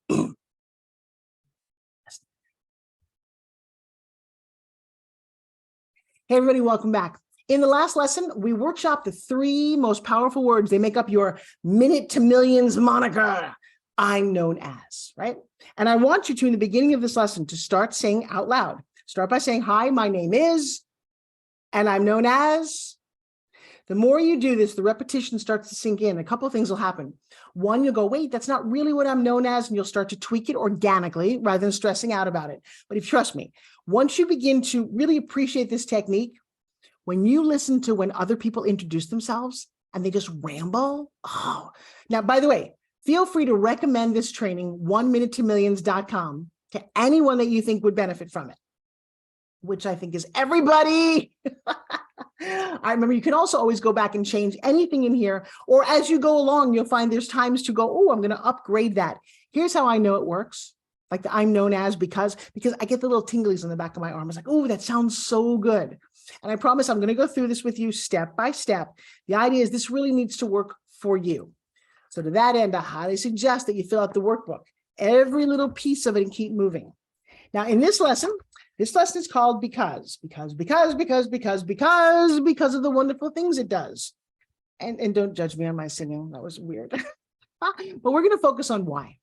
Hey, everybody, welcome back. In the last lesson, we workshopped the 3 most powerful words. They make up your minute to millions moniker. I'm known as, right? And I want you to, in the beginning of this lesson, to start saying out loud. Start by saying, hi, my name is, and I'm known as. The more you do this, the repetition starts to sink in. A couple of things will happen. One, you'll go, wait, that's not really what I'm known as. And you'll start to tweak it organically rather than stressing out about it. But if you trust me, once you begin to really appreciate this technique, when you listen to when other people introduce themselves and they just ramble. Oh, now, by the way, feel free to recommend this training, 1minutetomillions.com, to anyone that you think would benefit from it, which I think is everybody. I remember you can also always go back and change anything in here, or as you go along, you'll find there's times to go, oh, I'm going to upgrade that. Here's how I know it works. Like the I'm known as, because I get the little tinglies on the back of my arm. It's like, oh, that sounds so good. And I promise I'm going to go through this with you step by step. The idea is this really needs to work for you. So to that end, I highly suggest that you fill out the workbook, every little piece of it, and keep moving. Now, in this lesson is called because of the wonderful things it does. And don't judge me on my singing. That was weird. But we're going to focus on why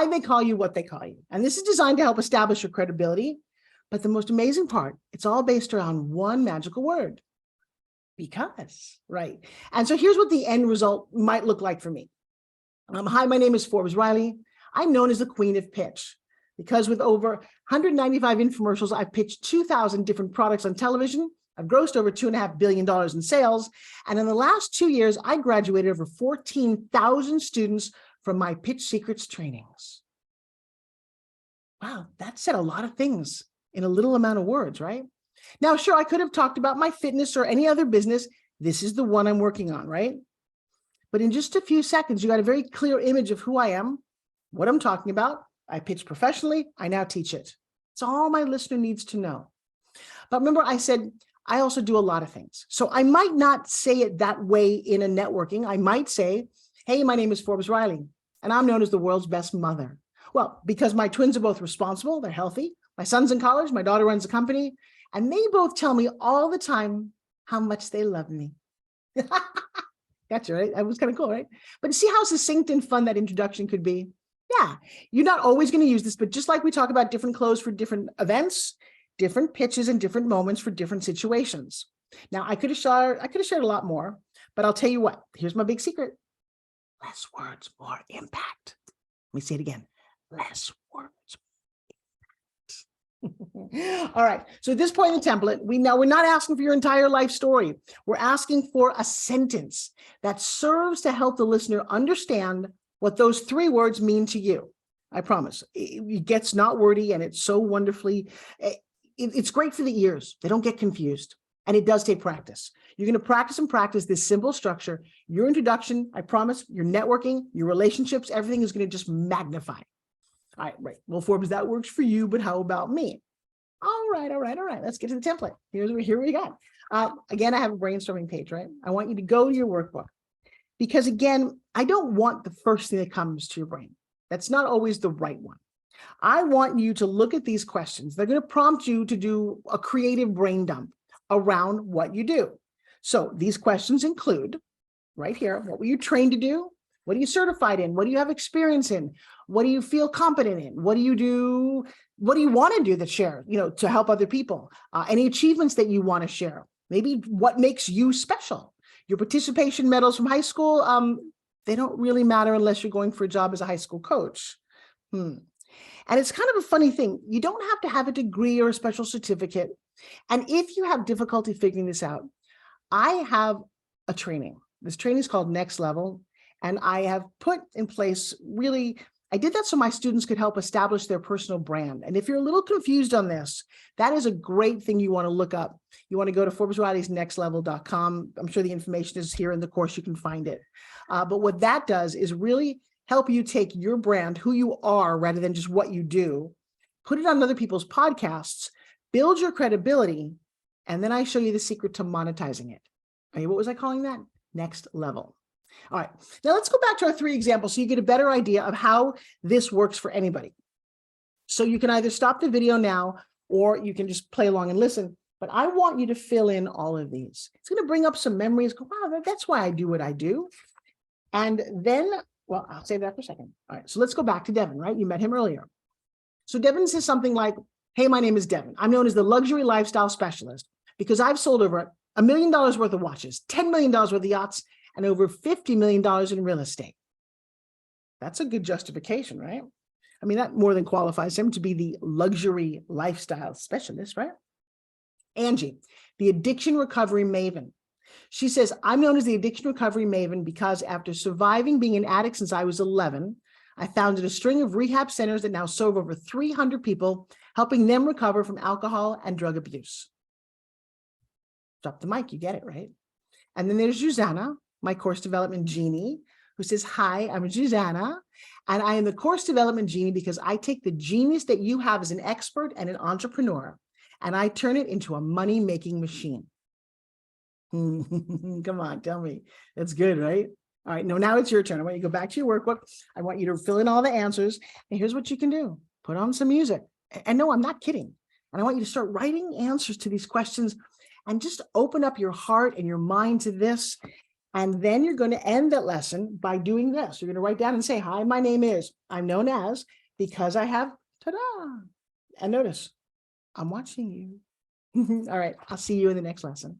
they call you what they call you. And this is designed to help establish your credibility. But the most amazing part, it's all based around one magical word, because, right? And so here's what the end result might look like for me. Hi, my name is Forbes Riley. I'm known as the Queen of Pitch, because with over 195 infomercials, I've pitched 2,000 different products on television. I've grossed over $2.5 billion in sales. And in the last 2 years, I graduated over 14,000 students from my Pitch Secrets trainings. Wow, that said a lot of things in a little amount of words, right? Now, sure, I could have talked about my fitness or any other business. This is the one I'm working on, right? But in just a few seconds, you got a very clear image of who I am, what I'm talking about. I pitch professionally. I now teach it. It's all my listener needs to know. But remember, I said, I also do a lot of things. So I might not say it that way in a networking. I might say, hey, my name is Forbes Riley, and I'm known as the world's best mother. Well, because my twins are both responsible, they're healthy. My son's in college, my daughter runs a company, and they both tell me all the time how much they love me. Gotcha, right? That was kind of cool, right? But see how succinct and fun that introduction could be? Yeah, you're not always going to use this, but just like we talk about different clothes for different events, different pitches and different moments for different situations. Now, I could have shared a lot more, but I'll tell you what, here's my big secret. Less words, more impact. Let me say it again. Less words. All right. So at this point in the template, we're not asking for your entire life story. We're asking for a sentence that serves to help the listener understand what those 3 words mean to you. I promise. It gets not wordy, and it's so wonderfully, it's great for the ears. They don't get confused. And it does take practice. You're going to practice and practice this simple structure. Your introduction, I promise, your networking, your relationships, everything is going to just magnify. All right, right. Well, Forbes, that works for you, but how about me? All right. Let's get to the template. Here we go. Again, I have a brainstorming page, right? I want you to go to your workbook, because again, I don't want the first thing that comes to your brain. That's not always the right one. I want you to look at these questions. They're going to prompt you to do a creative brain dump around what you do. So these questions include, right here, what were you trained to do? What are you certified in? What do you have experience in? What do you feel competent in? What do you do? What do you want to do that share, to help other people? Any achievements that you want to share? Maybe what makes you special? Your participation medals from high school, they don't really matter unless you're going for a job as a high school coach. And it's kind of a funny thing. You don't have to have a degree or a special certificate. And if you have difficulty figuring this out, I have a training. This training is called Next Level. And I have put in place I did that so my students could help establish their personal brand. And if you're a little confused on this, that is a great thing you want to look up. You want to go to ForbesRileysNextLevel.com. I'm sure the information is here in the course. You can find it. But what that does is really help you take your brand, who you are, rather than just what you do, put it on other people's podcasts, build your credibility, and then I show you the secret to monetizing it. Okay, what was I calling that? Next Level. All right, now let's go back to our 3 examples so you get a better idea of how this works for anybody. So you can either stop the video now or you can just play along and listen, but I want you to fill in all of these. It's going to bring up some memories. Go, wow, that's why I do what I do. And then, well, I'll save that for a second. All right, so let's go back to Devin, right? You met him earlier. So Devin says something like, hey, my name is Devin. I'm known as the luxury lifestyle specialist because I've sold over $1 million worth of watches, $10 million worth of yachts, and over $50 million in real estate. That's a good justification, right? I mean, that more than qualifies him to be the luxury lifestyle specialist, right? Angie, the addiction recovery maven. She says, I'm known as the addiction recovery maven because after surviving being an addict since I was 11, I founded a string of rehab centers that now serve over 300 people, helping them recover from alcohol and drug abuse. Drop the mic, you get it, right? And then there's Susanna, my course development genie, who says, hi, I'm Susanna, and I am the course development genie because I take the genius that you have as an expert and an entrepreneur, and I turn it into a money-making machine. Come on, tell me. That's good, right? All right, now it's your turn. I want you to go back to your workbook. I want you to fill in all the answers. And here's what you can do. Put on some music. And no, I'm not kidding. And I want you to start writing answers to these questions and just open up your heart and your mind to this. And then you're going to end that lesson by doing this. You're going to write down and say, hi, my name is, I'm known as, because I have, ta-da. And notice, I'm watching you. All right, I'll see you in the next lesson.